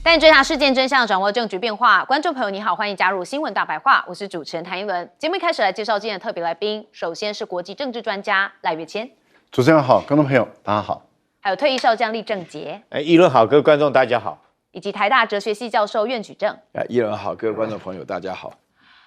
带你追查事件真相，掌握证据变化。观众朋友你好，欢迎加入新闻大白话，我是主持人谭一文。节目一开始来介绍今天的特别来宾，首先是国际政治专家赖岳谦。主持人好，观众朋友大家好。还有退役少将厉正杰。一轮好，各位观众大家好。以及台大哲学系教授苑举正。一轮好，各位观众朋友大家好。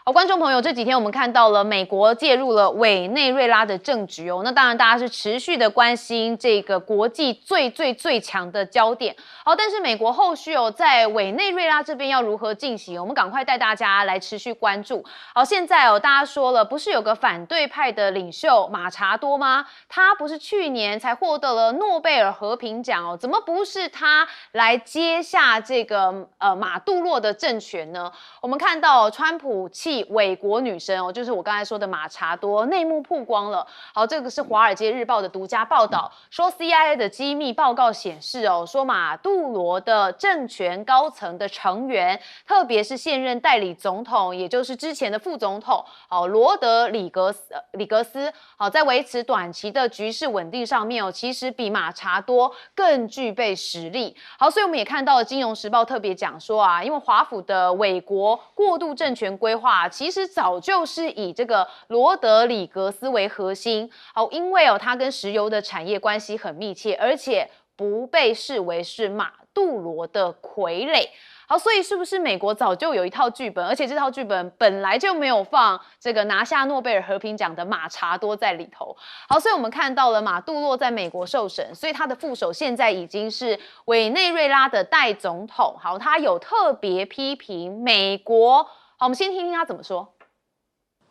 好，观众朋友，这几天我们看到了美国介入了委内瑞拉的政局哦，那当然大家是持续的关心这个国际最强的焦点。好，但是美国后续在委内瑞拉这边要如何进行，我们赶快带大家来持续关注。好，现在大家说了，不是有个反对派的领袖马查多吗？他不是去年才获得了诺贝尔和平奖怎么不是他来接下这个马杜洛的政权呢？我们看到川普伪国女神就是我刚才说的马查多内幕曝光了。好，这个是《华尔街日报》的独家报道，说 CIA 的机密报告显示说马杜罗的政权高层的成员，特别是现任代理总统，也就是之前的副总统罗德里格斯在维持短期的局势稳定上面其实比马查多更具备实力。好，所以我们也看到了《金融时报》特别讲说因为华府的伪国过渡政权规划其实早就是以这个罗德里格斯为核心。好，因为他跟石油的产业关系很密切，而且不被视为是马杜罗的傀儡。好，所以是不是美国早就有一套剧本，而且这套剧本本来就没有放这个拿下诺贝尔和平奖的马查多在里头？好，所以我们看到了马杜洛在美国受审，所以他的副手现在已经是委内瑞拉的代总统。好，他有特别批评美国。好，我们先听听他怎么说。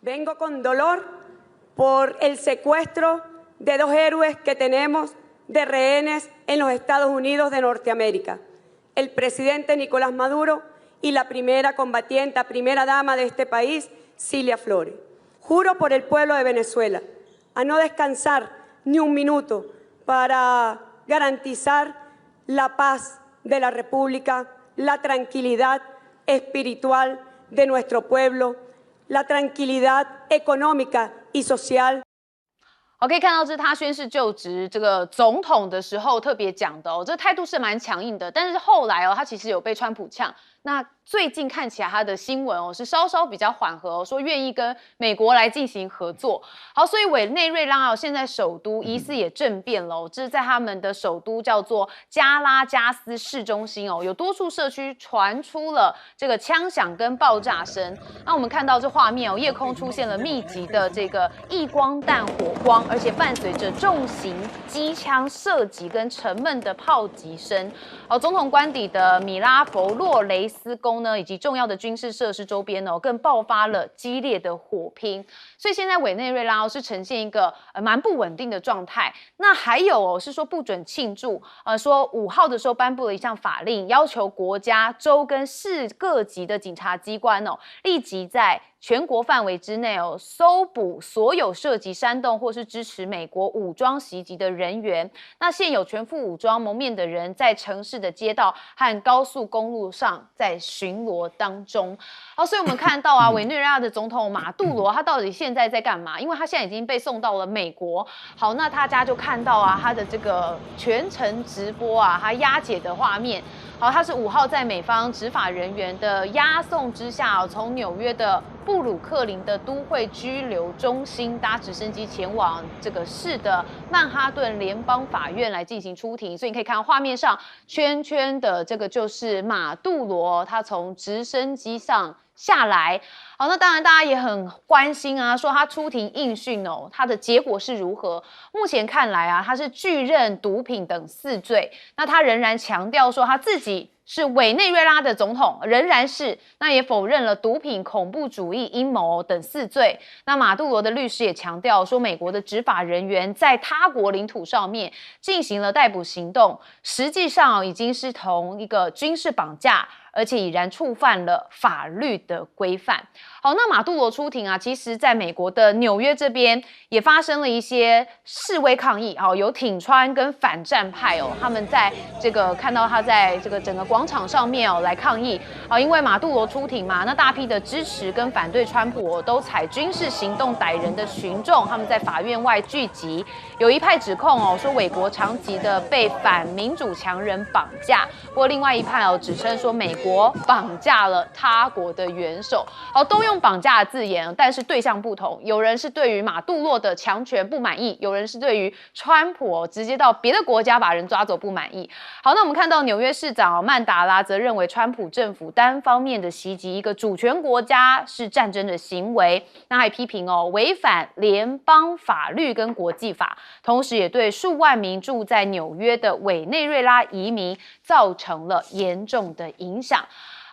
Vengo con dolor por el secuestro de dos héroes que tenemos de rehenes en los Estados Unidos de Norteamérica, el presidente Nicolás Maduro y la primera combatiente, primera dama de este país, Cilia Flores. Juro por el pueblo de Venezuela a no descansar ni un minuto para garantizar la paz de la República, la tranquilidad espiritual de nuestro pueblo, la tranquilidad económica y social。可以看到这是他宣誓就职这个总统的时候特别讲的这个态度是蛮强硬的，但是后来他其实有被川普呛。那最近看起来他的新闻是稍稍比较缓和说愿意跟美国来进行合作。好，所以委内瑞拉现在首都疑似也政变了这是在他们的首都叫做加拉加斯市中心有多处社区传出了这个枪响跟爆炸声。那我们看到这画面夜空出现了密集的这个曳光弹火光，而且伴随着重型机枪射击跟沉闷的炮击声。总统官邸的米拉佛洛雷斯宫呢，以及重要的军事设施周边更爆发了激烈的火拼。所以现在委内瑞拉是呈现一个蛮不稳定的状态。那还有是说不准庆祝，说5号的时候颁布了一项法令，要求国家、州跟市各级的警察机关立即在全国范围之内搜捕所有涉及煽动或是支持美国武装袭击的人员。那现有全副武装蒙面的人在城市的街道和高速公路上在巡逻当中。好，所以我们看到委内瑞拉的总统马杜罗他到底现在在干嘛？因为他现在已经被送到了美国。好，那大家就看到他的这个全程直播他押解的画面。好，他是5号在美方执法人员的押送之下从纽约的布鲁克林的都会拘留中心搭直升机前往这个市的曼哈顿联邦法院来进行出庭。所以你可以看到画面上圈圈的这个就是马杜罗他从直升机上下来。好，那当然大家也很关心说他出庭应讯他的结果是如何？目前看来他是拒认毒品等4罪。那他仍然强调说他自己是委内瑞拉的总统，仍然是，那也否认了毒品、恐怖主义、阴谋等4罪。那马杜罗的律师也强调说，美国的执法人员在他国领土上面进行了逮捕行动，实际上已经是同一个军事绑架，而且已然触犯了法律的规范。好，那马杜罗出庭其实在美国的纽约这边也发生了一些示威抗议，有挺川跟反战派他们在这个看到他在这个整个广场上面来抗议因为马杜罗出庭嘛，那大批的支持跟反对川普都采军事行动逮人的群众，他们在法院外聚集，有一派指控说，美国长期的被反民主强人绑架，不过另外一派指称说美国绑架了他国的元首，都用绑架的字眼，但是对象不同。有人是对于马杜洛的强权不满意，有人是对于川普直接到别的国家把人抓走不满意。好，那我们看到纽约市长曼达拉则认为川普政府单方面的袭击一个主权国家是战争的行为，那还批评违反联邦法律跟国际法，同时也对数万名住在纽约的委内瑞拉移民造成了严重的影响。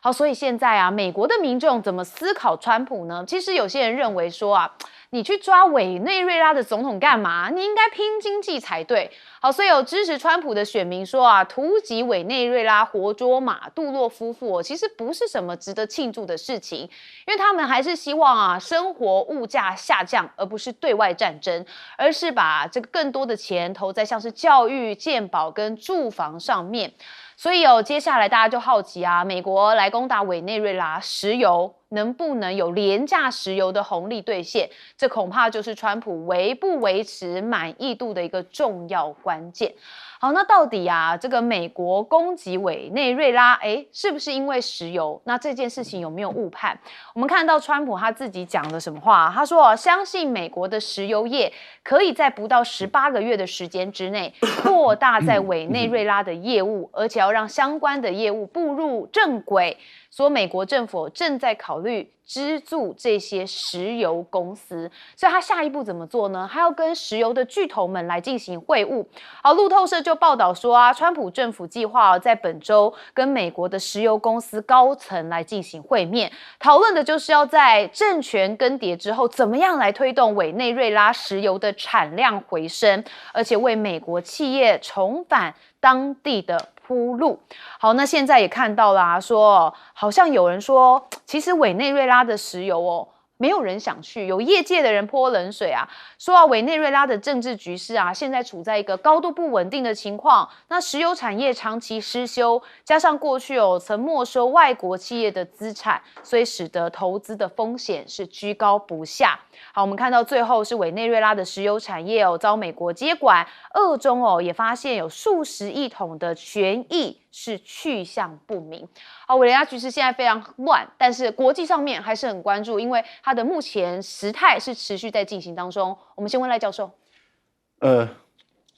好，所以现在美国的民众怎么思考川普呢？其实有些人认为说你去抓委内瑞拉的总统干嘛？你应该拼经济才对。好，所以有支持川普的选民说突袭委内瑞拉活捉马杜洛夫妇其实不是什么值得庆祝的事情，因为他们还是希望生活物价下降，而不是对外战争，而是把这个更多的钱投在像是教育、健保跟住房上面。所以接下来大家就好奇美国来攻打委内瑞拉，石油能不能有廉价石油的红利兑现？这恐怕就是川普维不维持满意度的一个重要关键。好，那到底这个美国攻击委内瑞拉，是不是因为石油？那这件事情有没有误判？我们看到川普他自己讲了什么话？他说相信美国的石油业可以在不到18个月的时间之内扩大在委内瑞拉的业务，而且要让相关的业务步入正轨。说美国政府正在考虑资助这些石油公司，所以他下一步怎么做呢？他要跟石油的巨头们来进行会晤。好，路透社就报道说川普政府计划在本周跟美国的石油公司高层来进行会面，讨论的就是要在政权更迭之后，怎么样来推动委内瑞拉石油的产量回升，而且为美国企业重返当地的铺路。好，那现在也看到啦，说好像有人说，其实委内瑞拉的石油没有人想去，有业界的人泼冷水说委内瑞拉的政治局势现在处在一个高度不稳定的情况，那石油产业长期失修，加上过去曾没收外国企业的资产，所以使得投资的风险是居高不下。好，我们看到最后是委内瑞拉的石油产业遭美国接管，俄中也发现有数十亿桶的权益是去向不明。好，委内瑞拉局势现在非常乱，但是国际上面还是很关注，因为它的目前时态是持续在进行当中。我们先问赖教授。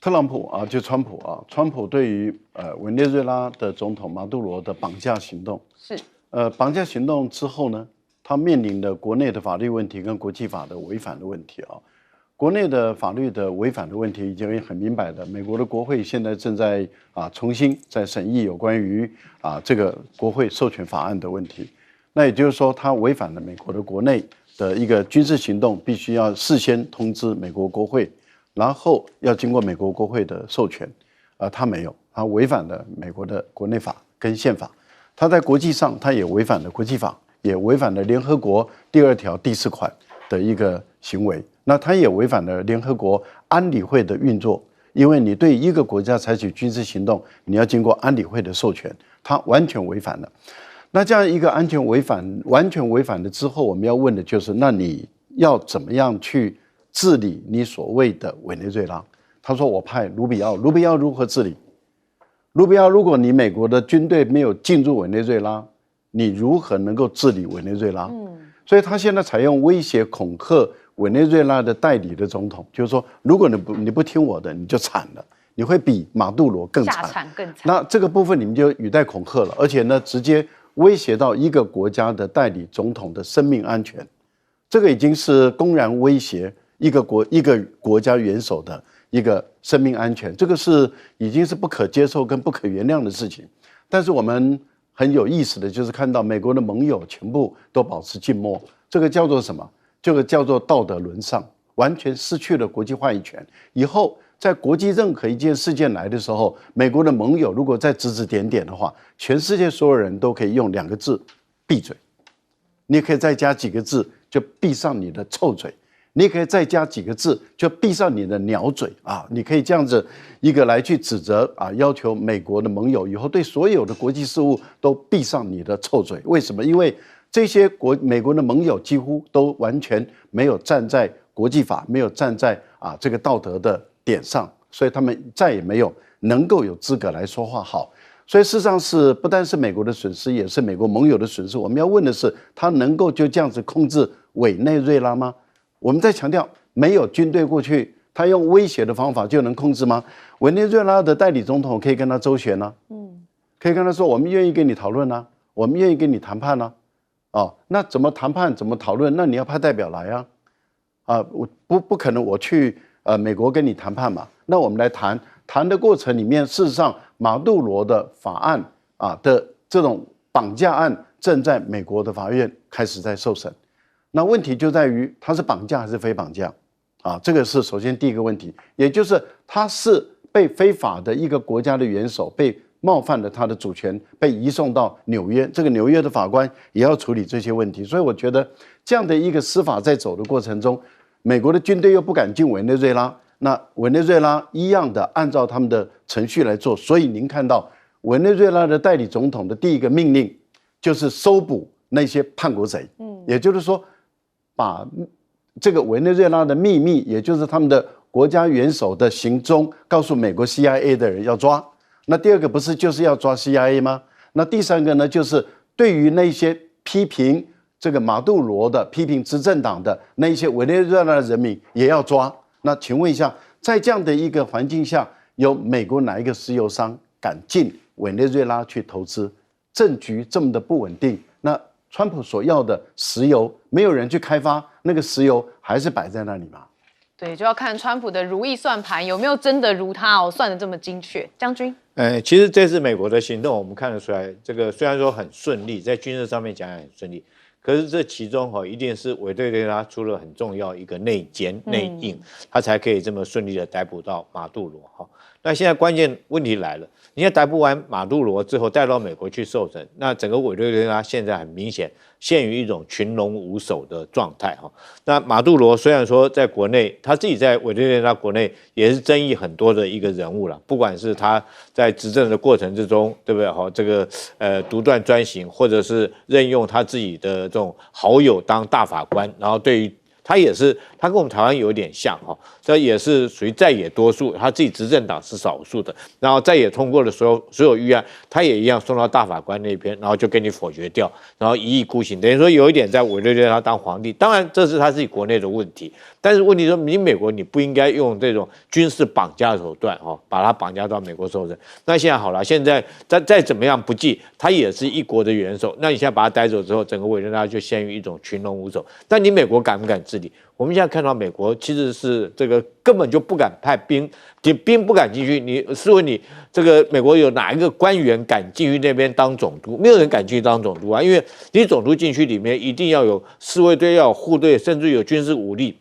特朗普就川普川普对于委内瑞拉的总统马杜罗的绑架行动是绑架行动之后呢，他面临的国内的法律问题跟国际法的违反的问题国内的法律的违反的问题已经很明白的，美国的国会现在正在重新在审议有关于这个国会授权法案的问题。那也就是说，他违反了美国的国内的一个军事行动，必须要事先通知美国国会，然后要经过美国国会的授权。他没有，他违反了美国的国内法跟宪法。他在国际上，他也违反了国际法，也违反了联合国第2条第4款的一个行为。那他也违反了联合国安理会的运作，因为你对一个国家采取军事行动，你要经过安理会的授权，他完全违反了。那这样一个完全违反了之后，我们要问的就是，那你要怎么样去治理你所谓的委内瑞拉？他说我派卢比奥如何治理？卢比奥，如果你美国的军队没有进入委内瑞拉，你如何能够治理委内瑞拉？所以他现在采用威胁恐吓委内瑞拉的代理的总统，就是说，如果你不听我的，你就惨了，你会比马杜罗更惨。下场更惨。那这个部分你们就语带恐吓了，而且呢，直接威胁到一个国家的代理总统的生命安全，这个已经是公然威胁一个国家元首的一个生命安全，这个已经是不可接受跟不可原谅的事情。但是我们很有意思的就是看到美国的盟友全部都保持静默，这个叫做什么？这个叫做道德沦丧，完全失去了国际话语权。以后在国际任何一件事件来的时候，美国的盟友如果再指指点点的话，全世界所有人都可以用2个字：闭嘴。你可以再加几个字，就闭上你的臭嘴；你可以再加几个字，就闭上你的鸟嘴你可以这样子一个来去指责要求美国的盟友以后对所有的国际事务都闭上你的臭嘴。为什么？因为这些美国的盟友几乎都完全没有站在国际法，没有站在这个道德的点上，所以他们再也没有能够有资格来说话好。所以事实上是不单是美国的损失，也是美国盟友的损失。我们要问的是，他能够就这样子控制委内瑞拉吗？我们在强调，没有军队过去，他用威胁的方法就能控制吗？委内瑞拉的代理总统可以跟他周旋啊，可以跟他说，我们愿意跟你讨论啊，我们愿意跟你谈判啊。哦，那怎么谈判？怎么讨论？那你要派代表来啊！我不可能我去美国跟你谈判嘛？那我们来谈的过程里面，事实上马杜罗的法案的这种绑架案正在美国的法院开始在受审。那问题就在于他是绑架还是非绑架这个是首先第一个问题，也就是他是被非法的一个国家的元首被冒犯了他的主权，被移送到纽约，这个纽约的法官也要处理这些问题。所以我觉得这样的一个司法在走的过程中，美国的军队又不敢进委内瑞拉，那委内瑞拉一样的按照他们的程序来做。所以您看到委内瑞拉的代理总统的第一个命令就是搜捕那些叛国贼，也就是说把这个委内瑞拉的秘密，也就是他们的国家元首的行踪告诉美国 CIA 的人要抓。那第二个不是就是要抓 CIA 吗？那第三个呢，就是对于那些批评这个马杜罗的、批评执政党的那一些委内瑞拉的人民也要抓。那请问一下，在这样的一个环境下，有美国哪一个石油商敢进委内瑞拉去投资？政局这么的不稳定，那川普所要的石油没有人去开发，那个石油还是摆在那里吗？对，就要看川普的如意算盘有没有真的如他算得这么精确。将军，其实这次美国的行动，我们看得出来，这个虽然说很顺利，在军事上面讲也很顺利，可是这其中一定是委内瑞拉出了很重要一个内奸内应，他才可以这么顺利的逮捕到马杜罗那现在关键问题来了，你看逮捕完马杜罗之后，带到美国去受审，那整个委内瑞拉现在很明显陷于一种群龙无首的状态那马杜罗虽然说在国内，他自己在委内瑞拉国内也是争议很多的一个人物了，不管是他在执政的过程之中，对不对？这个独断专行，或者是任用他自己的这种好友当大法官，然后对于他也是，他跟我们台湾有点像这也是属于在野多数，他自己执政党是少数的，然后在野通过的所有预案，他也一样送到大法官那边，然后就给你否决掉，然后一意孤行，等于说有一点在委内瑞拉当皇帝。当然这是他自己国内的问题，但是问题说你美国你不应该用这种军事绑架的手段把他绑架到美国受审。那现在好了，现在再怎么样不济，他也是一国的元首，那你现在把他带走之后，整个委内瑞拉就陷于一种群龙无首。但你美国敢不敢治理？我们现在看到美国其实是这个根本就不敢派兵，兵不敢进去。你试问你这个美国有哪一个官员敢进去那边当总督？没有人敢进去当总督因为你总督进去里面一定要有侍卫队，要有护队，甚至有军事武力，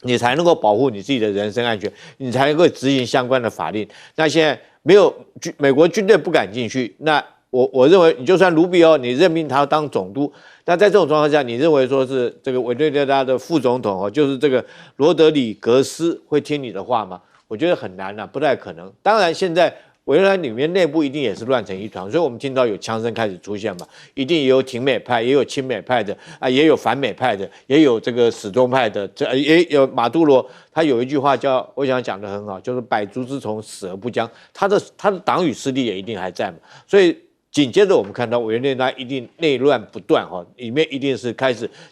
你才能够保护你自己的人身安全，你才能够执行相关的法令。那现在没有美国军队不敢进去，那我认为你就算卢比奥，你任命他当总督。那在这种状况下，你认为说是这个委内瑞拉的副总统就是这个罗德里格斯会听你的话吗？我觉得很难不太可能。当然，现在委内瑞拉里面内部一定也是乱成一团，所以我们听到有枪声开始出现嘛，一定也有挺美派，也有亲美派的也有反美派的，也有这个死忠派的，也有马杜罗。他有一句话叫，我想讲得很好，就是百足之虫，死而不僵。他的党羽势力也一定还在嘛，所以。紧接着我们看到委内瑞拉一定内乱不断里面一定是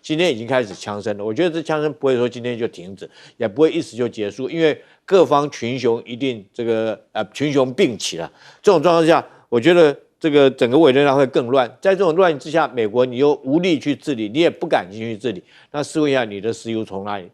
今天已经开始枪声了。我觉得这枪声不会说今天就停止，也不会一时就结束，因为各方群雄一定这个群雄并起了。这种状况下，我觉得这个整个委内瑞拉会更乱。在这种乱之下，美国你又无力去治理，你也不敢进去治理。那试问一下，你的石油从哪里？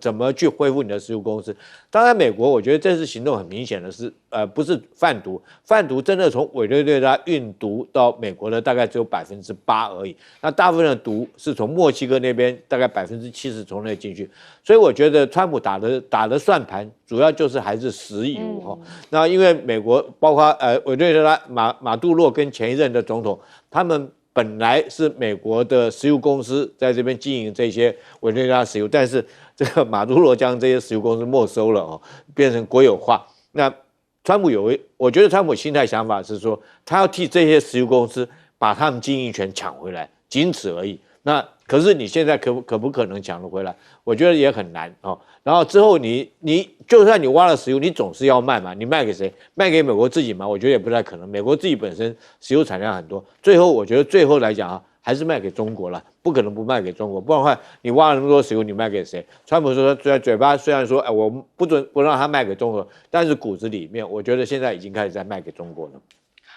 怎么去恢复你的石油公司？当然，美国我觉得这次行动很明显的是，不是贩毒，贩毒真的从委内瑞拉运毒到美国的大概只有8%而已。那大部分的毒是从墨西哥那边大概70%从那进去。所以我觉得川普打的算盘主要就是还是石油那因为美国包括委内瑞拉马杜罗跟前一任的总统他们。本来是美国的石油公司在这边经营这些委内瑞拉石油，但是这个马杜罗将这些石油公司没收了变成国有化。那川普我觉得川普心态想法是说，他要替这些石油公司把他们经营权抢回来，仅此而已。那可是你现在可不可能抢得回来？我觉得也很难哦。然后之后你就算你挖了石油，你总是要卖嘛，你卖给谁？卖给美国自己吗？我觉得也不太可能。美国自己本身石油产量很多，我觉得最后来讲啊，还是卖给中国了，不可能不卖给中国，不然的话，你挖了那么多石油，你卖给谁？川普说嘴巴虽然说，我不让他卖给中国，但是骨子里面，我觉得现在已经开始在卖给中国了。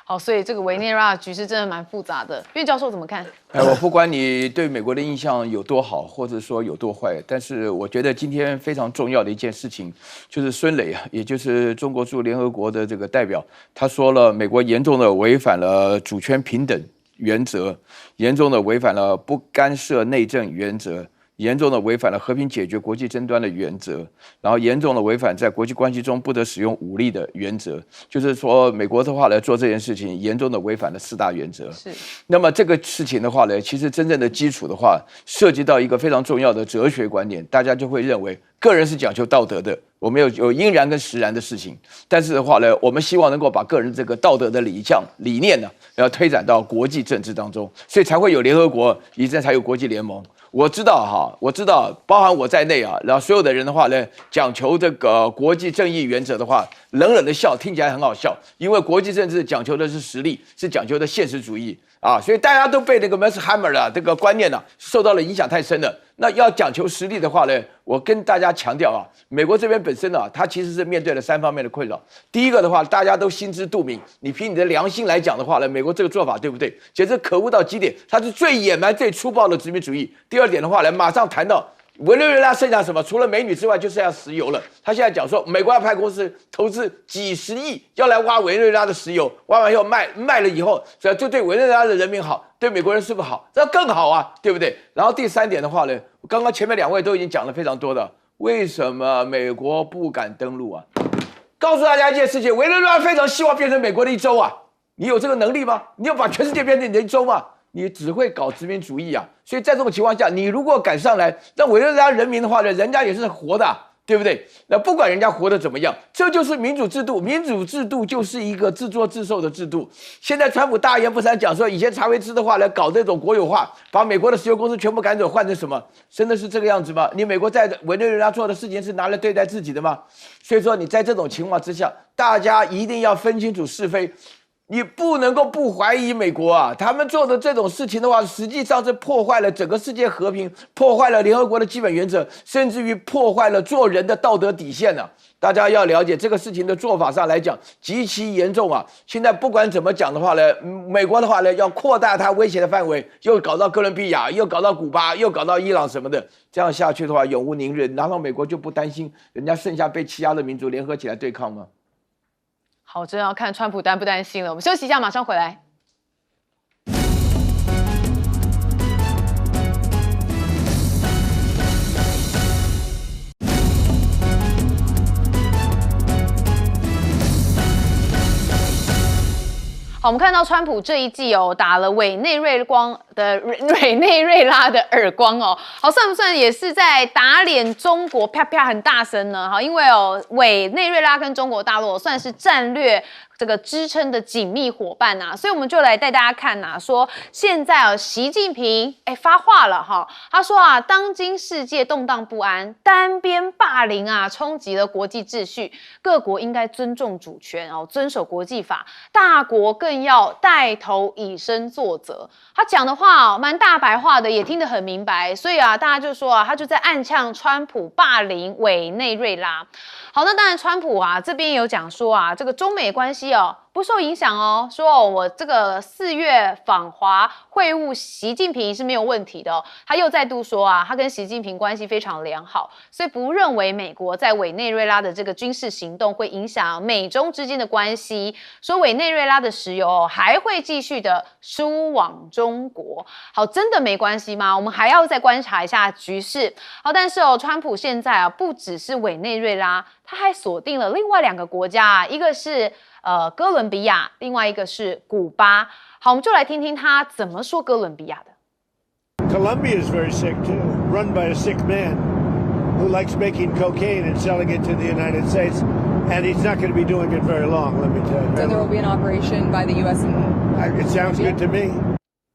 好，所以这个委内瑞拉的局势真的蛮复杂的。岳教授怎么看？我不管你对美国的印象有多好，或者说有多坏，但是我觉得今天非常重要的一件事情，就是孙磊啊，也就是中国驻联合国的这个代表，他说了，美国严重的违反了主权平等原则，严重的违反了不干涉内政原则，严重的违反了和平解决国际争端的原则，然后严重的违反在国际关系中不得使用武力的原则。就是说，美国的话来做这件事情，严重的违反了4大原则。是。那么这个事情的话呢，其实真正的基础的话，涉及到一个非常重要的哲学观点，大家就会认为个人是讲究道德的，我们有应然跟实然的事情，但是的话呢，我们希望能够把个人这个道德的理念呢，要推展到国际政治当中，所以才会有联合国，以前才有国际联盟。我知道，包含我在内啊，然后所有的人的话呢，讲求这个国际正义原则的话，冷冷的笑，听起来很好笑，因为国际政治讲求的是实力，是讲求的现实主义啊，所以大家都被那个 Messheimer 的这个观念呢，受到了影响太深了。那要讲求实力的话呢，我跟大家强调啊，美国这边本身呢，它其实是面对了3方面的困扰。第一个的话，大家都心知肚明，你凭你的良心来讲的话呢，美国这个做法对不对？简直可恶到极点，它是最野蛮、最粗暴的殖民主义。第二点的话呢，马上谈到委内瑞拉剩下什么？除了美女之外，就剩下石油了。他现在讲说，美国要派公司投资几10亿，要来挖委内瑞拉的石油，挖完以后卖了以后，就对委内瑞拉的人民好，对美国人是不是好？这更好啊，对不对？然后第3点的话呢，刚刚前面2位都已经讲了非常多的，为什么美国不敢登陆啊？告诉大家一件事情，委内瑞拉非常希望变成美国的一州啊，你有这个能力吗？你要把全世界变成你的一州吗？你只会搞殖民主义啊！所以在这种情况下，你如果敢上来，那委内瑞拉人民的话呢，人家也是活的，对不对？那不管人家活得怎么样，这就是民主制度。民主制度就是一个自作自受的制度。现在川普大言不惭讲说，以前查韦斯的话来搞这种国有化，把美国的石油公司全部赶走，换成什么？真的是这个样子吗？你美国在委内瑞拉做的事情是拿来对待自己的吗？所以说你在这种情况之下，大家一定要分清楚是非。你不能够不怀疑美国啊！他们做的这种事情的话，实际上是破坏了整个世界和平，破坏了联合国的基本原则，甚至于破坏了做人的道德底线啊！大家要了解这个事情的做法上来讲极其严重啊！现在不管怎么讲的话呢，美国的话呢要扩大它威胁的范围，又搞到哥伦比亚，又搞到古巴，又搞到伊朗什么的，这样下去的话永无宁日。难道美国就不担心人家剩下被欺压的民族联合起来对抗吗？好，真要看川普担不担心了。我们休息一下，马上回来。好，我们看到川普这一季哦，打了委内瑞拉的耳光哦，好，算不算也是在打脸中国？啪啪很大声呢？哈，因为哦，委内瑞拉跟中国大陆算是战略这个支撑的紧密伙伴啊，所以我们就来带大家看啊，说现在啊，习近平发话了哈，他说啊，当今世界动荡不安，单边霸凌啊，冲击了国际秩序，各国应该尊重主权哦，遵守国际法，大国更要带头以身作则。他讲的话蛮大白话的，也听得很明白，所以啊，大家就说啊，他就在暗呛川普霸凌委内瑞拉。好，那当然川普啊这边有讲说啊，这个中美关系哦不受影响哦，说我这个4月访华会晤习近平是没有问题的哦。他又再度说啊，他跟习近平关系非常良好，所以不认为美国在委内瑞拉的这个军事行动会影响美中之间的关系。说委内瑞拉的石油还会继续的输往中国。好，真的没关系吗？我们还要再观察一下局势。好，但是哦，川普现在啊不只是委内瑞拉，他还锁定了另外2个国家啊，一个是哥伦比亚，另外一个是古巴。好，我们就来听听他怎么说哥伦比亚的。Colombia is very sick too, run by a sick man who likes making cocaine and selling it to the United States, and he's not going to be doing it very long, let me tell you. So there will be an operation by the U.S. and It sounds good to me.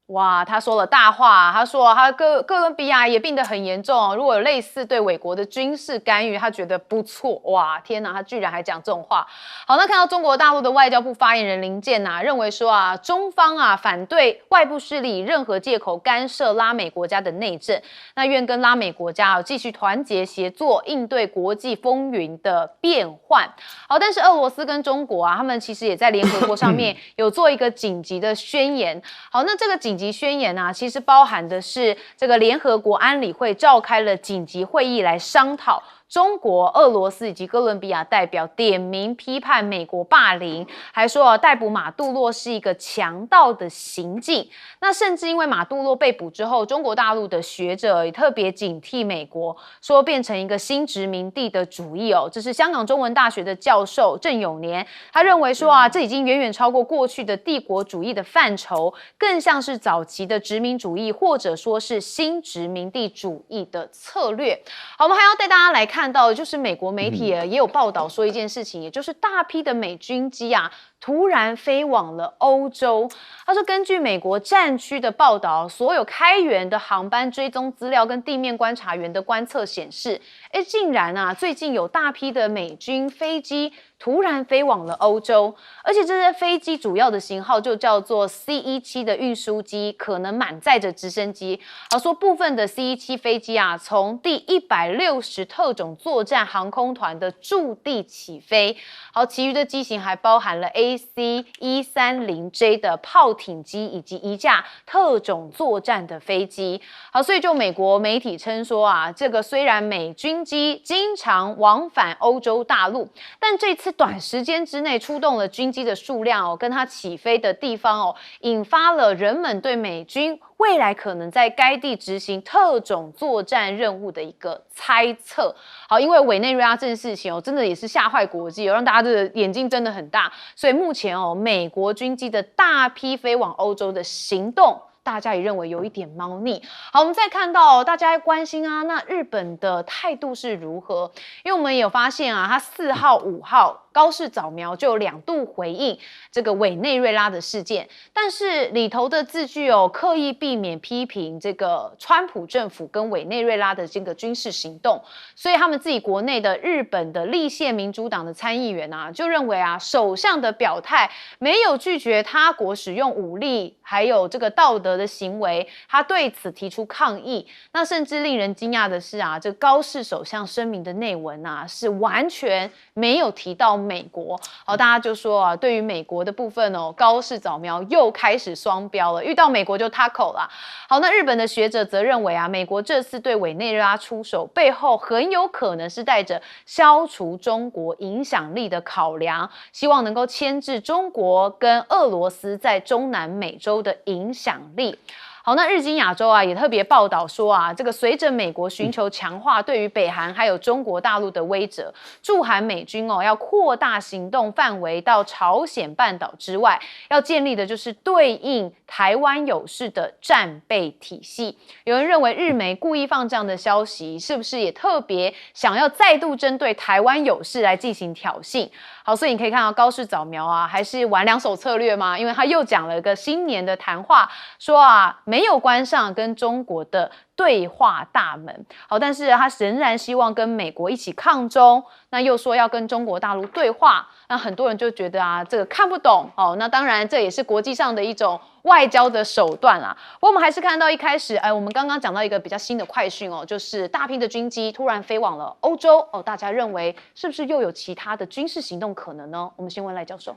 哇，他说了大话，他说他哥伦比亚也病得很严重，如果有类似对美国的军事干预，他觉得不错。哇，天哪，他居然还讲这种话。好，那看到中国大陆的外交部发言人林健认为说啊，中方啊反对外部势力以任何借口干涉拉美国家的内政，那愿跟拉美国家继续团结协作，应对国际风云的变换。好，但是俄罗斯跟中国啊，他们其实也在联合国上面有做一个紧急的宣言。好，那这个紧急宣言啊，其实包含的是这个联合国安理会召开了紧急会议来商讨。中国、俄罗斯以及哥伦比亚代表点名批判美国霸凌，还说逮捕马杜罗是一个强盗的行径。那甚至因为马杜罗被捕之后，中国大陆的学者也特别警惕美国，说变成一个新殖民地的主义哦。这是香港中文大学的教授郑永年，他认为说啊，这已经远远超过过去的帝国主义的范畴，更像是早期的殖民主义，或者说是新殖民地主义的策略。好，我们还要带大家来看到的就是美国媒体也有报道说一件事情，也就是大批的美军机啊突然飞往了欧洲。他说，根据美国战区的报道，所有开源的航班追踪资料跟地面观察员的观测显示，竟然啊最近有大批的美军飞机突然飞往了欧洲，而且这些飞机主要的型号就叫做 C-17的运输机，可能满载着直升机。好，说部分的 C-17飞机啊，从第160特种作战航空团的驻地起飞。好，其余的机型还包含了 AC-130J 的炮艇机以及一架特种作战的飞机。好，所以就美国媒体称说啊，这个虽然美军机经常往返欧洲大陆，但这次短时间之内出动了军机的数量跟它起飞的地方引发了人们对美军未来可能在该地执行特种作战任务的一个猜测。好，因为委内瑞拉这件事情真的也是吓坏国际让大家的眼睛真的很大，所以目前美国军机的大批飞往欧洲的行动，大家也认为有一点猫腻。好，我们再看到大家关心啊，那日本的态度是如何？因为我们也有发现啊，他4号、5号高市早苗就2度回应这个委内瑞拉的事件，但是里头的字句刻意避免批评这个川普政府跟委内瑞拉的这个军事行动，所以他们自己国内的日本的立宪民主党的参议员啊，就认为啊，首相的表态没有拒绝他国使用武力，还有这个道德的行为，他对此提出抗议。那甚至令人惊讶的是啊，这高市首相声明的内文啊，是完全没有提到美国。好，大家就说啊，对于美国的部分高市早苗又开始双标了，遇到美国就他口啦。好，那日本的学者则认为啊，美国这次对委内瑞拉出手背后很有可能是带着消除中国影响力的考量，希望能够牵制中国跟俄罗斯在中南美洲的影响力。好，那日经亚洲啊也特别报道说啊，这个随着美国寻求强化对于北韩还有中国大陆的威慑，驻韩美军要扩大行动范围到朝鲜半岛之外，要建立的就是对应台湾有事的战备体系。有人认为日媒故意放这样的消息，是不是也特别想要再度针对台湾有事来进行挑衅？好，所以你可以看到高市早苗啊，还是玩2手策略嘛，因为他又讲了一个新年的谈话，说啊没有关上跟中国的对话大门。好，但是他仍然希望跟美国一起抗中，那又说要跟中国大陆对话，那很多人就觉得啊这个看不懂。那当然这也是国际上的一种外交的手段啦。不过我们还是看到一开始我们刚刚讲到一个比较新的快讯就是大批的军机突然飞往了欧洲大家认为是不是又有其他的军事行动可能呢？我们先问赖教授。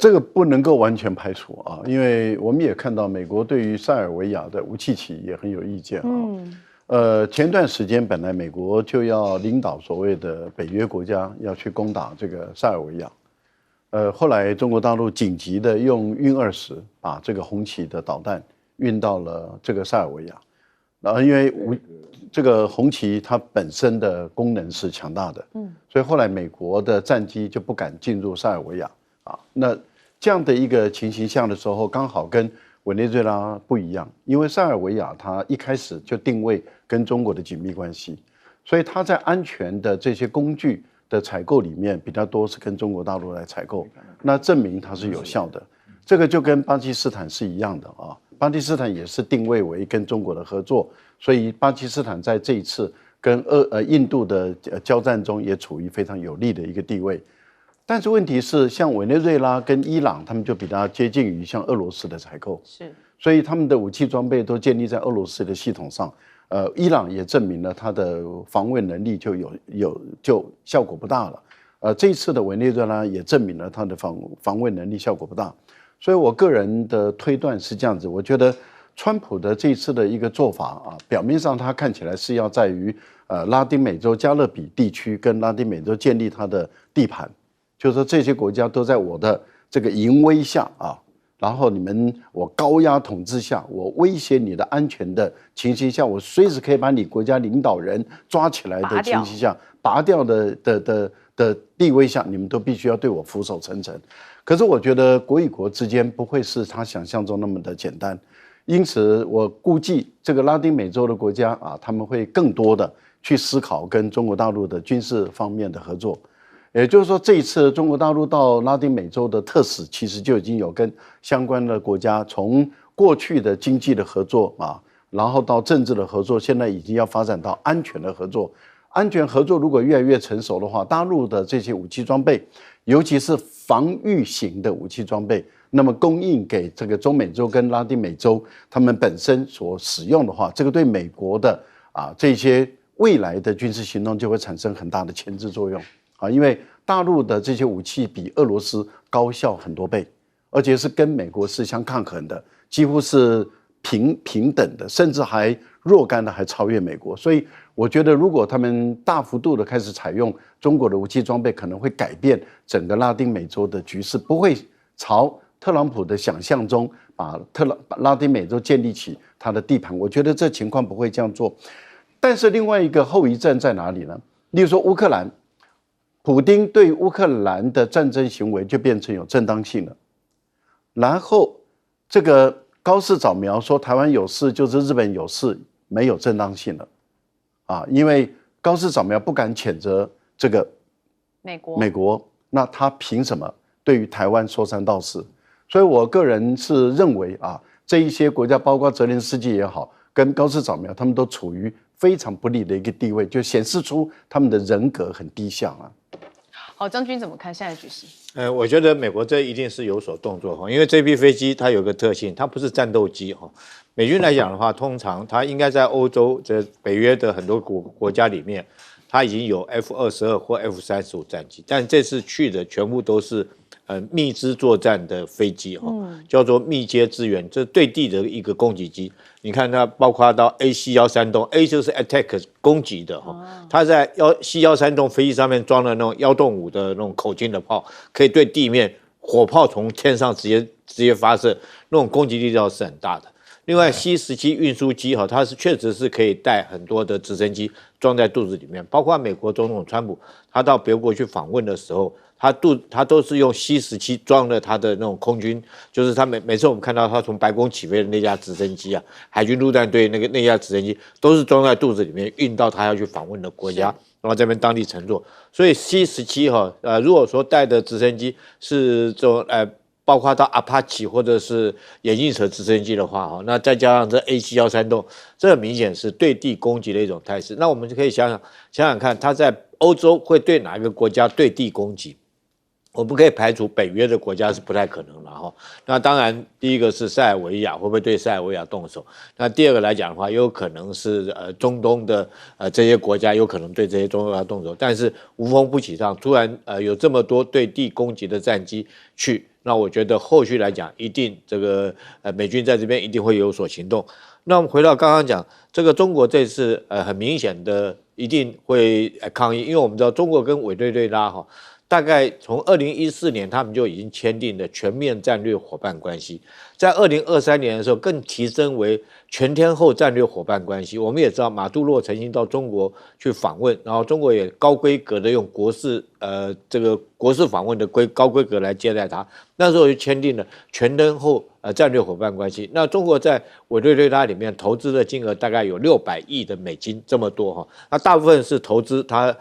这个不能够完全排除啊，因为我们也看到美国对于塞尔维亚的武器企也很有意见啊。前段时间本来美国就要领导所谓的北约国家要去攻打这个塞尔维亚，后来中国大陆紧急的用运20把这个红旗的导弹运到了这个塞尔维亚，然后因为这个红旗它本身的功能是强大的，所以后来美国的战机就不敢进入塞尔维亚。那这样的一个情形下的时候，刚好跟委内瑞拉不一样，因为塞尔维亚它一开始就定位跟中国的紧密关系，所以它在安全的这些工具的采购里面比较多是跟中国大陆来采购，那证明它是有效的。这个就跟巴基斯坦是一样的啊，巴基斯坦也是定位为跟中国的合作，所以巴基斯坦在这一次跟印度的交战中也处于非常有利的一个地位。但是问题是，像委内瑞拉跟伊朗，他们就比较接近于像俄罗斯的采购，是，所以他们的武器装备都建立在俄罗斯的系统上。伊朗也证明了它的防卫能力就效果不大了。这一次的委内瑞拉也证明了它的防卫能力效果不大。所以我个人的推断是这样子，我觉得川普的这一次的一个做法啊，表面上他看起来是要在于拉丁美洲加勒比地区跟拉丁美洲建立它的地盘。就是说这些国家都在我的这个淫威下啊，然后我高压统治下，我威胁你的安全的情形下，我随时可以把你国家领导人抓起来的情形下，拔掉的地位下，你们都必须要对我俯首称臣。可是我觉得国与国之间不会是他想象中那么的简单，因此我估计这个拉丁美洲的国家啊，他们会更多的去思考跟中国大陆的军事方面的合作。也就是说，这一次中国大陆到拉丁美洲的特使，其实就已经有跟相关的国家从过去的经济的合作啊，然后到政治的合作，现在已经要发展到安全的合作。安全合作如果越来越成熟的话，大陆的这些武器装备，尤其是防御型的武器装备，那么供应给这个中美洲跟拉丁美洲他们本身所使用的话，这个对美国的这些未来的军事行动就会产生很大的牵制作用。因为大陆的这些武器比俄罗斯高效很多倍，而且是跟美国是相抗衡的，几乎是平等的，甚至还若干的还超越美国。所以我觉得，如果他们大幅度的开始采用中国的武器装备，可能会改变整个拉丁美洲的局势，不会朝特朗普的想象中把拉丁美洲建立起它的地盘。我觉得这情况不会这样做。但是另外一个后遗症在哪里呢？例如说乌克兰。普丁对乌克兰的战争行为就变成有正当性了，然后这个高市早苗说台湾有事就是日本有事，没有正当性了，因为高市早苗不敢谴责这个美国，那他凭什么对于台湾说三道四？所以我个人是认为这一些国家，包括泽连斯基也好，跟高市早苗，他们都处于非常不利的一个地位，就显示出他们的人格很低下好，将军怎么看现在的局势？我觉得美国这一定是有所动作因为这批飞机它有个特性，它不是战斗机美军来讲的话，通常它应该在欧洲这北约的很多国家里面，它已经有 F-22或 F-35战机，但这次去的全部都是密支作战的飞机叫做密接支援，这是对地的一个攻击机。你看它包括到 AC-130 ，A 就是 attack 攻击的它在C-130飞机上面装了那种1动5的那种口径的炮，可以对地面火炮从天上直接发射，那种攻击力道是很大的。另外 C-17运输机它确实是可以带很多的直升机装在肚子里面，包括美国总统川普他到别国去访问的时候，他都是用 C-17装了他的那种空军，就是他每次我们看到他从白宫起飞的那架直升机海军陆战队那架直升机都是装在肚子里面运到他要去访问的国家，然后这边当地乘坐。所以 C-17如果说带的直升机是这种包括到 Apache 或者是眼镜蛇直升机的话那再加上这 AC-130，这很明显是对地攻击的一种态势。那我们就可以想想看，他在欧洲会对哪一个国家对地攻击？我们可以排除北约的国家是不太可能了那当然，第一个是塞尔维亚，会不会对塞尔维亚动手？那第二个来讲的话，有可能是中东的这些国家有可能对这些中东国家动手。但是无风不起浪，突然有这么多对地攻击的战机去，那我觉得后续来讲，一定这个美军在这边一定会有所行动。那我们回到刚刚讲，这个中国这次很明显的一定会抗议，因为我们知道中国跟委内瑞拉大概从2014年他们就已经签订了全面战略伙伴关系，在2023年的时候更提升为全天候战略伙伴关系。我们也知道马杜罗曾经到中国去访问，然后中国也高规格的用国事访问的高规格来接待他，那时候就签订了全天候战略伙伴关系。那中国在委内瑞拉里面投资的金额大概有600亿的美金这么多那大部分是投资他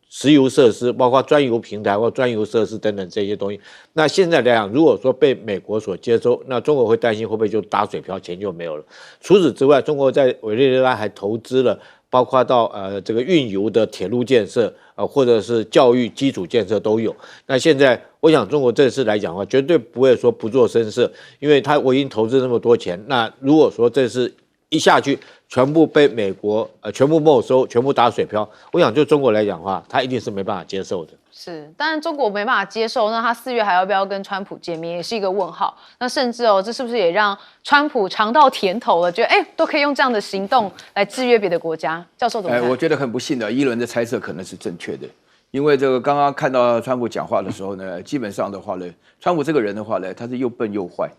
石油设施，包括专油平台或专油设施等等这些东西。那现在来讲，如果说被美国所接收，那中国会担心会不会就打水漂，钱就没有了。除此之外，中国在委内瑞拉还投资了，包括到这个运油的铁路建设，或者是教育基础建设都有。那现在我想中国这次来讲的话，绝对不会说不做声色，因为我已经投资那么多钱。那如果说这次一下去，全部被美国全部没收，全部打水漂，我想就中国来讲的话，他一定是没办法接受的。是，当然中国没办法接受，那他4月还要不要跟川普见面，也是一个问号。那甚至这是不是也让川普尝到甜头了？觉得都可以用这样的行动来制约别的国家？教授怎么看？我觉得很不幸的，一轮的猜测可能是正确的。因为这个刚刚看到川普讲话的时候呢，基本上的话呢，川普这个人的话呢，他是又笨又坏。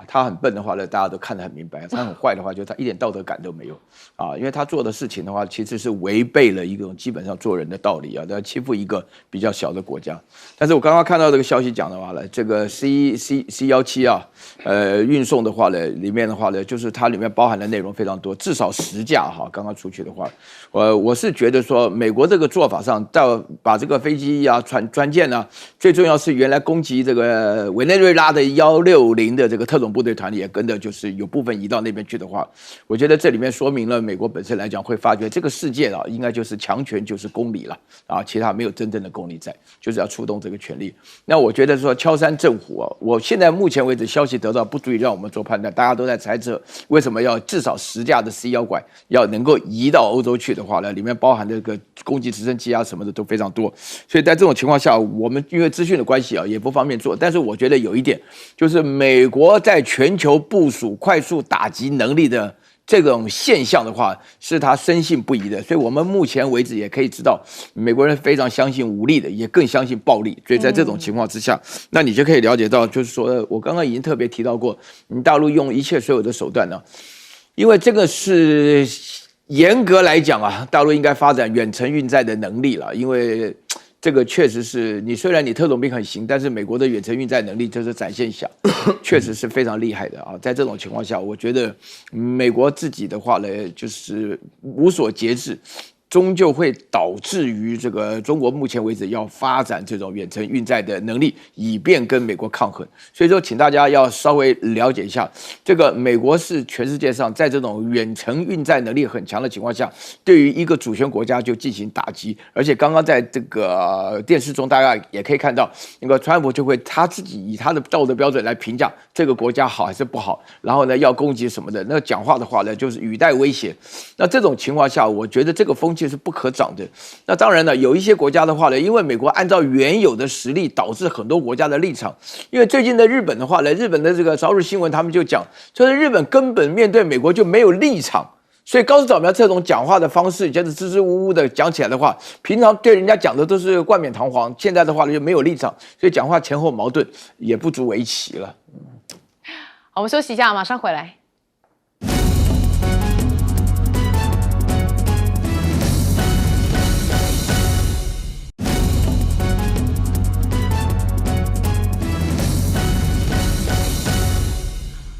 他很笨的话呢，大家都看得很明白；他很坏的话，就他一点道德感都没有因为他做的事情的话，其实是违背了一种基本上做人的道理他欺负一个比较小的国家。但是我刚刚看到这个消息讲的话呢，这个 C17运送的话呢，里面的话呢，就是它里面包含的内容非常多，至少10架刚刚出去的话，我是觉得说美国这个做法上，把这个飞机船舰最重要是原来攻击这个委内瑞拉的160的这个特种部队团也跟着就是有部分移到那边去的话，我觉得这里面说明了美国本身来讲会发觉这个世界应该就是强权就是公理了其他没有真正的公理在，就是要出动这个权力。那我觉得说敲山震虎我现在目前为止消息得到不足以让我们做判断，大家都在猜测为什么要至少10架的 C1拐要能够移到欧洲去的话呢，里面包含这个攻击直升机什么的都非常多，所以在这种情况下，我们因为资讯的关系也不方便做，但是我觉得有一点就是美国在全球部署快速打击能力的这种现象的话，是他深信不疑的。所以我们目前为止也可以知道，美国人非常相信武力的，也更相信暴力。所以在这种情况之下，那你就可以了解到，就是说我刚刚已经特别提到过，你大陆用一切所有的手段因为这个是严格来讲大陆应该发展远程运载的能力了，因为这个确实是你虽然你特种兵很行，但是美国的远程运载能力就是展现下，确实是非常厉害的在这种情况下，我觉得美国自己的话呢，就是无所节制，终究会导致于这个中国目前为止要发展这种远程运载的能力，以便跟美国抗衡。所以说，请大家要稍微了解一下，这个美国是全世界上在这种远程运载能力很强的情况下，对于一个主权国家就进行打击。而且刚刚在这个电视中，大家也可以看到，那个川普就会他自己以他的道德标准来评价这个国家好还是不好，然后呢要攻击什么的，那讲话的话呢就是语带威胁。那这种情况下，我觉得这个风气是不可长的。那当然了，有一些国家的话呢，因为美国按照原有的实力，导致很多国家的立场。因为最近的日本的话呢，日本的这个朝日新闻他们就讲，就是日本根本面对美国就没有立场。所以高市早苗这种讲话的方式，就是支支吾吾的讲起来的话，平常对人家讲的都是冠冕堂皇，现在的话呢就没有立场，所以讲话前后矛盾，也不足为奇了。好，我们休息一下，马上回来。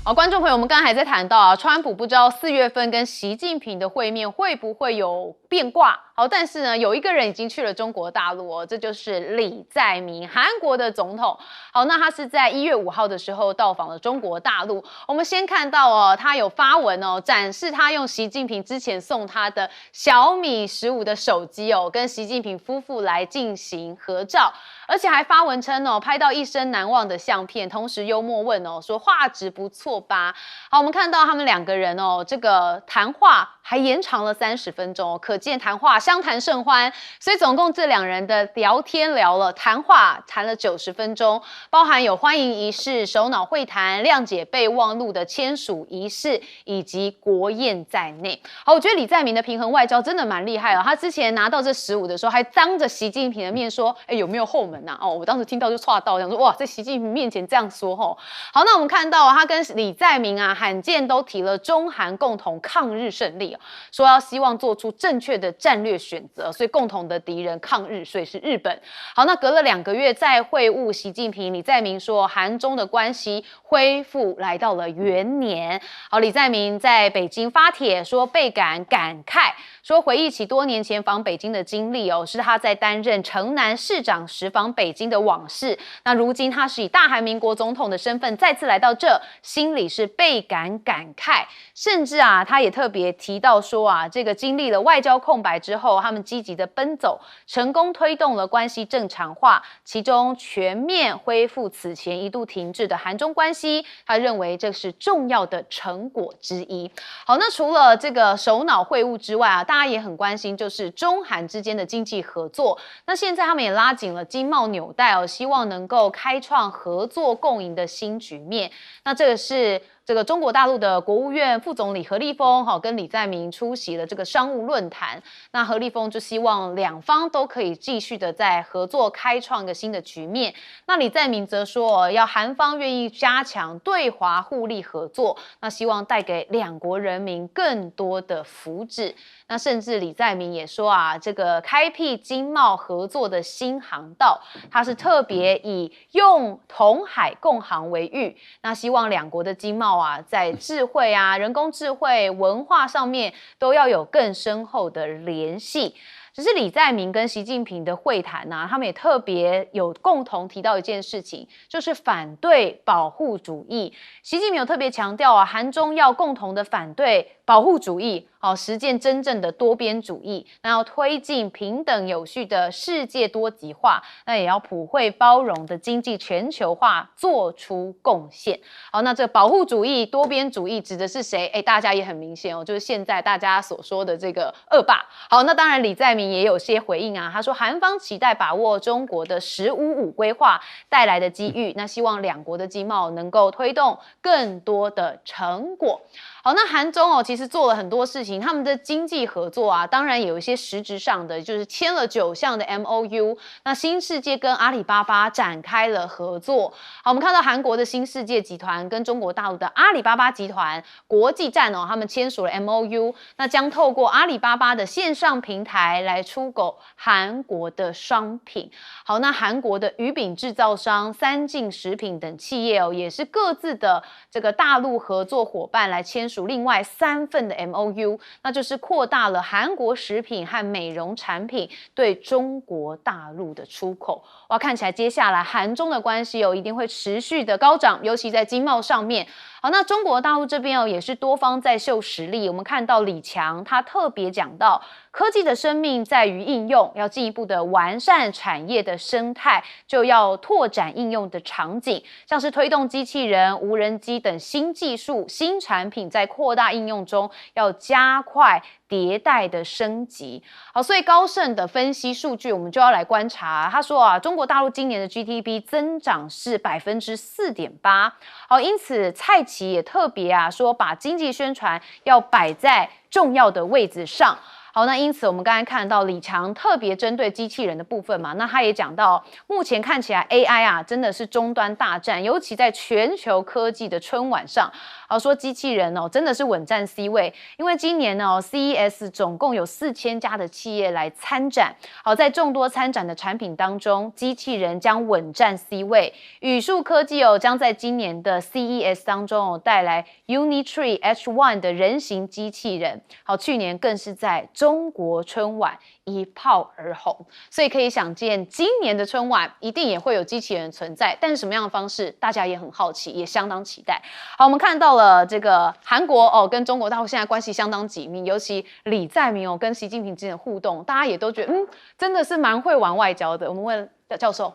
好，观众朋友，我们刚才还在谈到川普不知道4月份跟习近平的会面会不会有变卦。好，但是呢，有一个人已经去了中国大陆这就是李在明，韩国的总统。好，那他是在1月5号的时候到访了中国大陆。我们先看到他有发文展示他用习近平之前送他的小米15的手机跟习近平夫妇来进行合照。而且还发文称拍到一生难忘的相片，同时幽默问说画质不错吧？好，我们看到他们2个人这个谈话还延长了30分钟，可见谈话相谈甚欢。所以总共这2人的聊天谈话谈了90分钟，包含有欢迎仪式、首脑会谈、谅解备忘录的签署仪式以及国宴在内。好，我觉得李在明的平衡外交真的蛮厉害他之前拿到这15的时候，还当着习近平的面说，有没有后门？我当时听到就岔到，想说哇，在习近平面前这样说好，那我们看到他跟李在明罕见都提了中韩共同抗日胜利说要希望做出正确确的战略选择，所以共同的敌人抗日，所以是日本。好，那隔了2个月再会晤习近平，李在明说韩中的关系恢复来到了元年。好，李在明在北京发帖说倍感慨，说回忆起多年前访北京的经历是他在担任城南市长时访北京的往事。那如今他是以大韩民国总统的身份再次来到这，心里是倍感慨，甚至他也特别提到说这个经历了外交空白之后，他们积极的奔走，成功推动了关系正常化，其中全面恢复此前一度停滞的韩中关系，他认为这是重要的成果之一。好，那除了这个首脑会晤之外大家也很关心就是中韩之间的经济合作。那现在他们也拉紧了经贸纽带希望能够开创合作共赢的新局面。那这个是这个中国大陆的国务院副总理何立峰跟李在明出席了这个商务论坛。那何立峰就希望两方都可以继续的在合作开创一个新的局面。那李在明则说要韩方愿意加强对华互利合作，那希望带给两国人民更多的福祉。那甚至李在明也说这个开辟经贸合作的新航道，他是特别以用同海共航为喻，那希望两国的经贸在智慧人工智慧、文化上面都要有更深厚的联系。只是李在明跟习近平的会谈他们也特别有共同提到一件事情，就是反对保护主义。习近平有特别强调韩中要共同的反对保护主义，实践真正的多边主义，那要推进平等有序的世界多极化，那也要普惠包容的经济全球化做出贡献。好，那这保护主义、多边主义指的是谁？大家也很明显就是现在大家所说的这个恶霸。好，那当然李在明也有些回应他说韩方期待把握中国的“15+5”规划带来的机遇，那希望两国的经贸能够推动更多的成果。好，那韩中其实做了很多事情，他们的经济合作当然有一些实质上的，就是签了9项的 MOU。那新世界跟阿里巴巴展开了合作。好，我们看到韩国的新世界集团跟中国大陆的阿里巴巴集团国际站他们签署了 MOU， 那将透过阿里巴巴的线上平台来出口韩国的商品。好，那韩国的鱼饼制造商、三晋食品等企业也是各自的这个大陆合作伙伴来签署另外3份的 MOU， 那就是扩大了韩国食品和美容产品对中国大陆的出口。哇，看起来接下来韩中的关系一定会持续的高涨，尤其在经贸上面。好，那中国大陆这边也是多方在秀实力。我们看到李强他特别讲到，科技的生命在于应用，要进一步的完善产业的生态，就要拓展应用的场景，像是推动机器人、无人机等新技术、新产品在扩大应用中要加快迭代的升级。好，所以高盛的分析数据我们就要来观察。他说中国大陆今年的 GDP 增长是 4.8%。好，因此蔡奇也特别说把经济宣传要摆在重要的位置上。好，那因此我们刚才看到李强特别针对机器人的部分嘛，那他也讲到目前看起来 AI 真的是终端大战，尤其在全球科技的春晚上，说机器人真的是稳占 C 位，因为今年CES 总共有4000家的企业来参展。好，在众多参展的产品当中，机器人将稳占 C 位。宇树科技将在今年的 CES 当中带来 Unitree H1 的人形机器人。好，去年更是在中国春晚一炮而红，所以可以想见今年的春晚一定也会有机器人存在，但是什么样的方式大家也很好奇，也相当期待。好，我们看到了这个韩国跟中国大陆现在关系相当紧密，尤其李在明跟习近平之间的互动，大家也都觉得真的是蛮会玩外交的。我们问教授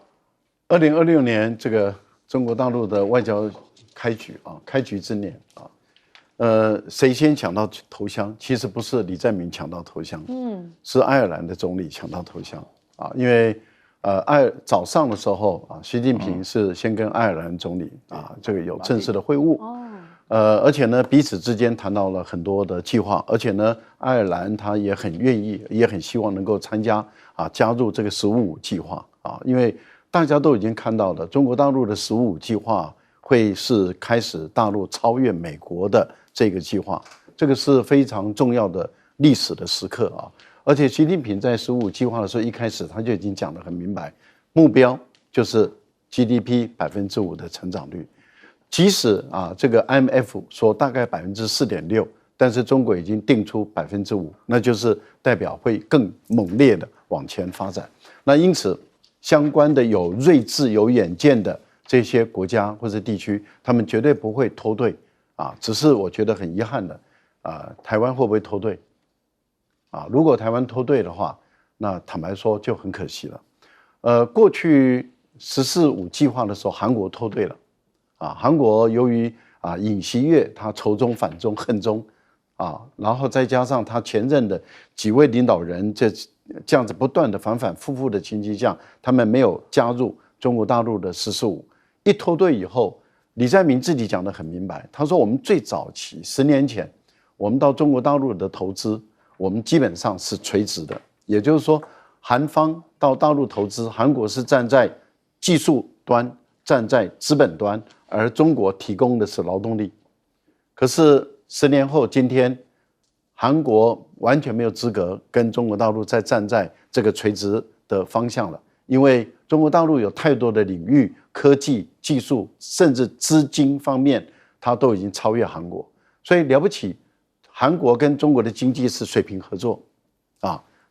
，2026年这个中国大陆的外交开局之年谁先抢到头香？其实不是李在明抢到头香，是爱尔兰的总理抢到头香因为早上的时候习近平是先跟爱尔兰总理这个有正式的会晤，而且呢彼此之间谈到了很多的计划，而且呢爱尔兰他也很愿意，也很希望能够参加加入这个15+5计划因为大家都已经看到了中国大陆的15+5计划会是开始大陆超越美国的这个计划，这个是非常重要的历史的时刻而且习近平在15计划的时候，一开始他就已经讲得很明白，目标就是 GDP 5%的成长率。即使这个 IMF 说大概4.6%，但是中国已经定出5%，那就是代表会更猛烈的往前发展。那因此，相关的有睿智、有远见的这些国家或者地区，他们绝对不会脱队只是我觉得很遗憾的台湾会不会脱队？如果台湾脱队的话，那坦白说就很可惜了。过去14·5计划的时候，韩国脱队了。韩国由于尹锡悦他仇中反中恨中然后再加上他前任的几位领导人这样子不断的反反复复的情形下，他们没有加入中国大陆的14·5。一脱队以后，李在明自己讲得很明白，他说我们最早期10年前，我们到中国大陆的投资，我们基本上是垂直的，也就是说，韩方到大陆投资，韩国是站在技术端，站在资本端，而中国提供的是劳动力。可是10年后，今天韩国完全没有资格跟中国大陆再站在这个垂直的方向了，因为中国大陆有太多的领域、科技、技术，甚至资金方面，它都已经超越韩国。所以了不起，韩国跟中国的经济是水平合作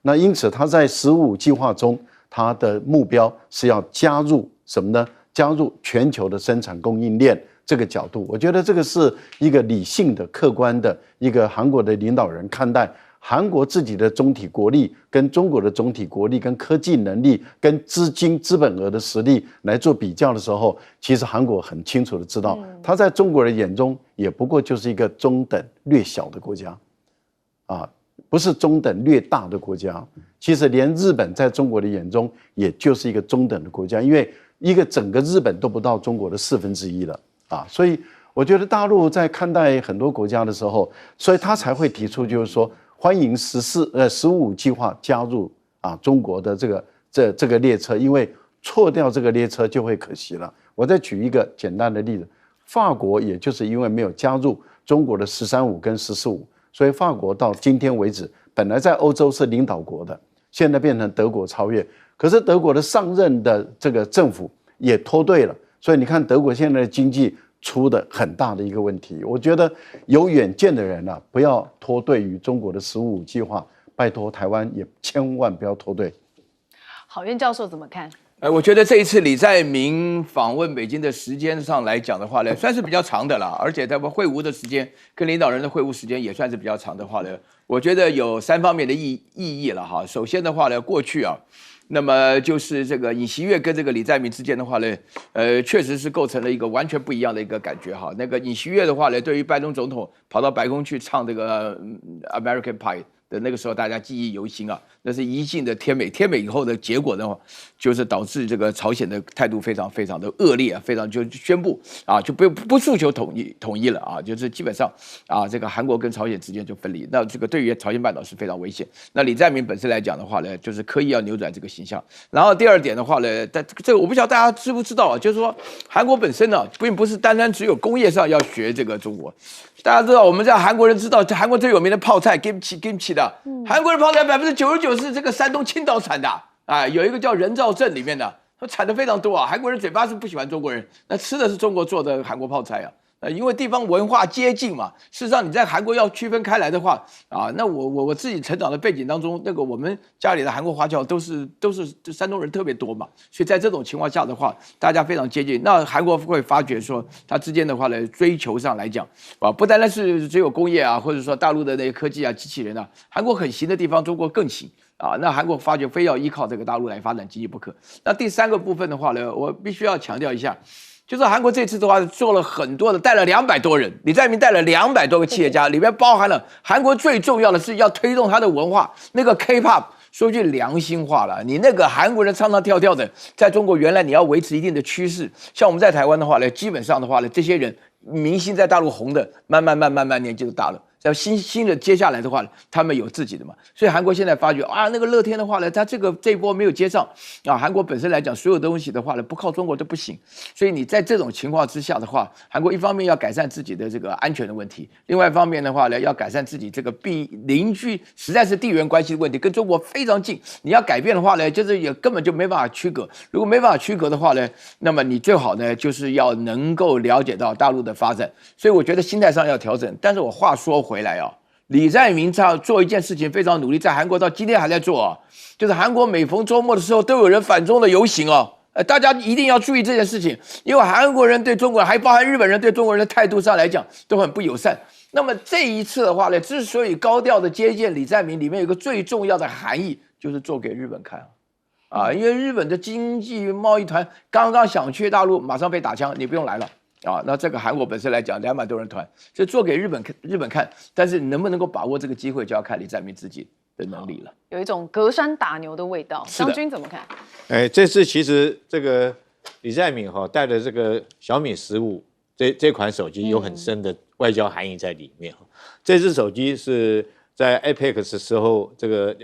那因此他在15计划中，他的目标是要加入什么呢？加入全球的生产供应链这个角度，我觉得这个是一个理性的、客观的一个韩国的领导人看待韩国自己的总体国力跟中国的总体国力、跟科技能力、跟资金资本额的实力来做比较的时候，其实韩国很清楚的知道，他在中国人眼中也不过就是一个中等略小的国家不是中等略大的国家。其实连日本在中国的眼中也就是一个中等的国家，因为一个整个日本都不到中国的1/4了所以我觉得大陆在看待很多国家的时候，所以他才会提出就是说欢迎15计划加入中国的这个列车，因为错掉这个列车就会可惜了。我再举一个简单的例子，法国也就是因为没有加入中国的13·5跟14·5，所以法国到今天为止，本来在欧洲是领导国的，现在变成德国超越。可是德国的上任的这个政府也脱队了，所以你看德国现在的经济出的很大的一个问题。我觉得有远见的人不要脱队于中国的15计划，拜托台湾也千万不要脱队。郝晏教授怎么看？我觉得这一次李在明访问北京的时间上来讲的话呢，算是比较长的了，而且他们会晤的时间跟领导人的会晤时间也算是比较长的话呢，我觉得有3方面的意义了哈。首先的话呢，过去那么就是这个尹锡悦跟这个李在明之间的话呢，确实是构成了一个完全不一样的一个感觉哈。那个尹锡悦的话呢，对于拜登总统跑到白宫去唱这个 American Pie 的那个时候，大家记忆犹新那是一进的天美，天美以后的结果呢，就是导致这个朝鲜的态度非常非常的恶劣非常就宣布就不诉求统一了就是基本上这个韩国跟朝鲜之间就分离，那这个对于朝鲜半岛是非常危险。那李在明本身来讲的话呢，就是刻意要扭转这个形象。然后第二点的话呢，但这个我不晓得大家知不知道就是说韩国本身并不是单单只有工业上要学这个中国。大家知道，我们在韩国人知道，韩国最有名的泡菜 kimchi 的，韩国人泡菜99%是这个山东青岛产的有一个叫人造镇里面的，它产的非常多韩国人嘴巴是不喜欢中国人，那吃的是中国做的韩国泡菜因为地方文化接近嘛。事实上，你在韩国要区分开来的话那我自己成长的背景当中，那个我们家里的韩国华侨都是山东人特别多嘛，所以在这种情况下的话，大家非常接近。那韩国会发觉说，它之间的话呢，追求上来讲不单单是只有工业或者说大陆的那些科技机器人韩国很行的地方，中国更行那韩国发觉非要依靠这个大陆来发展经济不可。那第3个部分的话呢，我必须要强调一下。就是韩国这次的话做了很多的，带了200多人，李在明带了200多个企业家，里面包含了韩国最重要的是要推动他的文化，那个 K-pop。说句良心话了，你那个韩国人唱唱跳跳的，在中国原来你要维持一定的趋势，像我们在台湾的话呢，基本上的话呢，这些人明星在大陆红的，慢慢年纪都大了。在新的接下来的话，他们有自己的嘛。所以韩国现在发觉啊，那个乐天的话呢，它这一波没有接上啊。韩国本身来讲，所有东西的话呢，不靠中国都不行。所以你在这种情况之下的话，韩国一方面要改善自己的这个安全的问题，另外一方面的话呢，要改善自己这个邻居实在是地缘关系的问题，跟中国非常近。你要改变的话呢，就是也根本就没办法区隔。如果没办法区隔的话呢，那么你最好呢，就是要能够了解到大陆的发展。所以我觉得心态上要调整。但是我话说回来啊，李在明他做一件事情非常努力，在韩国到今天还在做啊，就是韩国每逢周末的时候都有人反中的游行啊。大家一定要注意这件事情，因为韩国人对中国人，还包含日本人对中国人的态度上来讲都很不友善。那么这一次的话呢，之所以高调的接见李在明，里面有一个最重要的含义，就是做给日本看啊，因为日本的经济贸易团刚刚想去大陆，马上被打枪，你不用来了啊。那这个韩国本身来讲，200多人团，所以做给日本看，但是能不能够把握这个机会，就要看李在明自己的能力了。有一种隔山打牛的味道。将军怎么看？这次其实这个李在明带的这个小米15这款手机有很深的外交含义在里面。这只手机是在 APEC 的时候，这个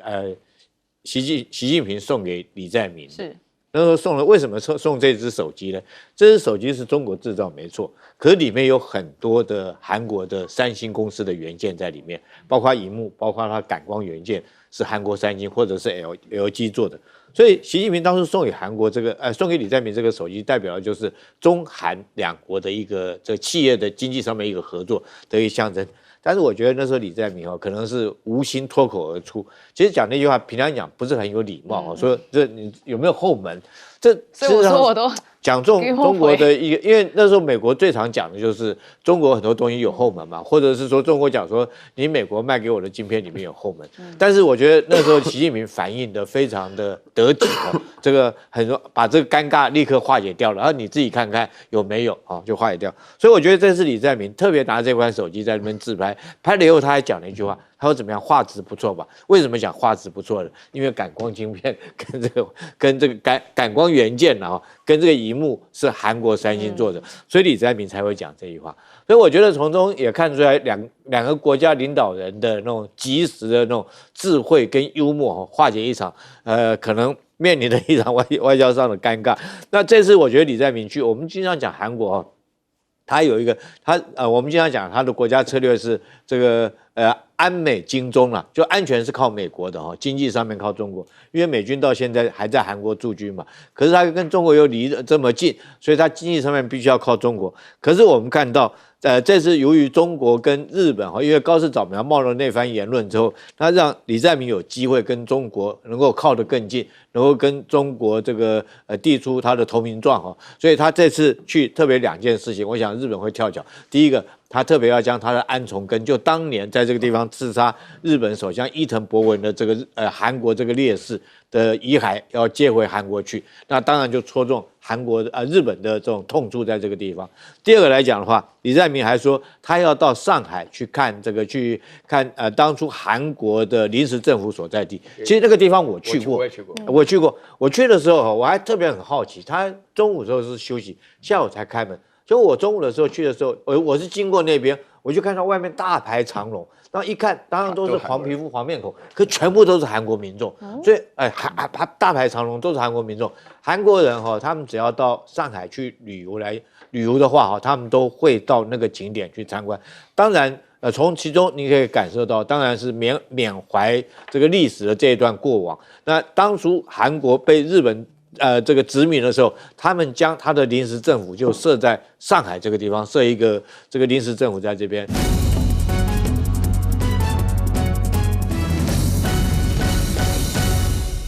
习近平送给李在明，是那时候送了，为什么送这只手机呢？这只手机是中国制造没错，可是里面有很多的韩国的三星公司的元件在里面，包括萤幕，包括它感光元件是韩国三星或者是 LG 做的。所以习近平当时送给韩国送给李在明这个手机，代表的就是中韩两国的一个这企业的经济上面一个合作的一个象征。但是我觉得那时候李在明可能是无心脱口而出，其实讲那句话平常讲不是很有礼貌说这你有没有后门？所以我说我都讲中国的一个，因为那时候美国最常讲的就是中国很多东西有后门嘛，或者是说中国讲说你美国卖给我的晶片里面有后门。但是我觉得那时候习近平反应的非常的得体这个很多把这个尴尬立刻化解掉了，然后你自己看看有没有就化解掉。所以我觉得这次李在明特别拿这款手机在那边自拍，拍了以后他还讲了一句话，他说怎么样，画质不错吧？为什么讲画质不错呢？因为感光晶片跟这个感光元件跟这个萤幕是韩国三星做的，所以李在明才会讲这句话。所以我觉得从中也看出来两个国家领导人的那种及时的那种智慧跟幽默，化解一场可能面临的一场外交上的尴尬。那这次我觉得李在明去，我们经常讲韩国他有一个我们经常讲他的国家策略是这个安美经中啦，就安全是靠美国的经济上面靠中国，因为美军到现在还在韩国驻军嘛，可是他跟中国又离得这么近，所以他经济上面必须要靠中国。可是我们看到这次由于中国跟日本因为高市早苗冒了那番言论之后，他让李在明有机会跟中国能够靠得更近，能够跟中国这个递出他的投名状所以他这次去特别2件事情，我想日本会跳脚。第一个，他特别要将他的安重根，就当年在这个地方刺杀日本首相伊藤博文的这个韩国这个烈士的遗骸要接回韩国去，那当然就戳中韩国日本的这种痛处在这个地方。第二个来讲的话，李在明还说他要到上海去看当初韩国的临时政府所在地。其实那个地方我去过，我去过。我去的时候我还特别很好奇，他中午的时候是休息，下午才开门。就我中午的时候去的时候，我是经过那边，我就看到外面大排长龙，然后一看，当然都是黄皮肤、黄面孔，可全部都是韩国民众，所以大排长龙都是韩国民众。韩国人他们只要到上海去旅游的话他们都会到那个景点去参观。当然，从其中你可以感受到，当然是缅怀这个历史的这一段过往。那当初韩国被日本这个殖民的时候，他们将他的临时政府就设在上海这个地方，设一个这个临时政府在这边。